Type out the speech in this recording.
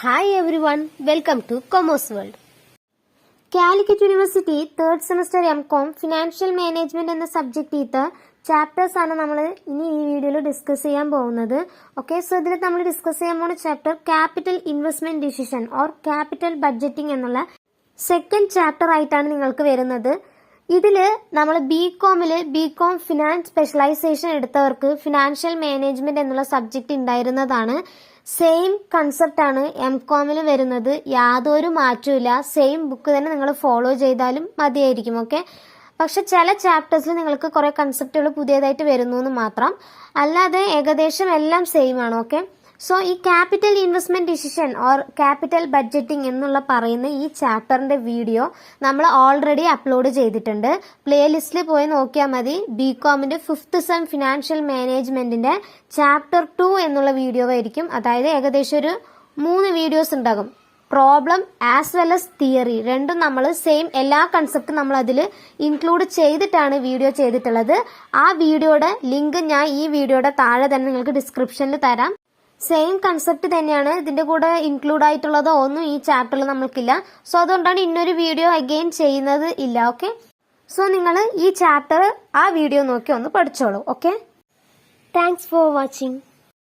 Hi everyone, welcome to Commerce World. Calicut university third semester M Com financial management എന്ന subject chapters ആണ് നമ്മൾ ഇനി ഈ വീഡിയോയിൽ ഡിസ്കസ് ചെയ്യാൻ പോകുന്നത്. ഓക്കെ, സോ ഇതിൽ നമ്മൾ ഡിസ്കസ് ചെയ്യാൻ പോകുന്ന chapter capital investment decision or capital budgeting എന്നുള്ള സെക്കൻഡ് ചാപ്റ്റർ ആയിട്ടാണ് നിങ്ങൾക്ക് വരുന്നത്. ഇതില് നമ്മൾ ബികോം ഫിനാൻസ് സ്പെഷ്യലൈസേഷൻ എടുത്തവർക്ക് ഫിനാൻഷ്യൽ മാനേജ്മെന്റ് എന്നുള്ള സബ്ജക്ട് ഉണ്ടായിരുന്നതാണ്. സെയിം കൺസെപ്റ്റ് ആണ് എം.കോമിൽ വരുന്നത്. യാതൊരു മാറ്റവും സെയിം ബുക്ക് തന്നെ നിങ്ങൾ ഫോളോ ചെയ്താലും മതിയായിരിക്കും. ഓക്കെ, പക്ഷെ ചില ചാപ്റ്റേഴ്സിൽ നിങ്ങൾക്ക് കുറെ കൺസെപ്റ്റുകൾ പുതിയതായിട്ട് വരുന്നു എന്ന് മാത്രം, അല്ലാതെ ഏകദേശം എല്ലാം സെയിം ആണ്. ഓക്കെ, സോ ഈ capital investment decision or capital budgeting എന്നുള്ള പറയുന്ന ഈ ചാപ്റ്ററിന്റെ വീഡിയോ നമ്മൾ ഓൾറെഡി അപ്ലോഡ് ചെയ്തിട്ടുണ്ട്. പ്ലേലിസ്റ്റിൽ പോയി നോക്കിയാൽ മതി. ബികോമിന്റെ 5th സെം ഫിനാൻഷ്യൽ മാനേജ്മെന്റിന്റെ ചാപ്റ്റർ 2 എന്നുള്ള വീഡിയോ ആയിരിക്കും. അതായത് ഏകദേശം ഒരു 3 വീഡിയോസ് ഉണ്ടാകും. Problem as well as theory രണ്ടും നമ്മൾ സെയിം എല്ലാ കൺസെപ്റ്റും നമ്മൾ അതിൽ ഇൻക്ലൂഡ് ചെയ്തിട്ടാണ് വീഡിയോ ചെയ്തിട്ടുള്ളത്. ആ വീഡിയോയുടെ ലിങ്ക് ഞാൻ ഈ വീഡിയോയുടെ താഴെ തന്നെ നിങ്ങൾക്ക് ഡിസ്ക്രിപ്ഷനിൽ തരാം. സെയിം കൺസെപ്റ്റ് തന്നെയാണ് ഇതിന്റെ കൂടെ ഇൻക്ലൂഡ് ആയിട്ടുള്ളതോ ഒന്നും ഈ ചാപ്റ്ററിൽ നമ്മൾക്കില്ല. സോ അതുകൊണ്ടാണ് ഇന്നൊരു വീഡിയോ അഗെയിൻ ചെയ്യുന്നത് ഇല്ല. ഓക്കെ, സോ നിങ്ങൾ ഈ ചാപ്റ്റർ ആ വീഡിയോ നോക്കി ഒന്ന് പഠിച്ചോളൂ. Okay, thanks for watching.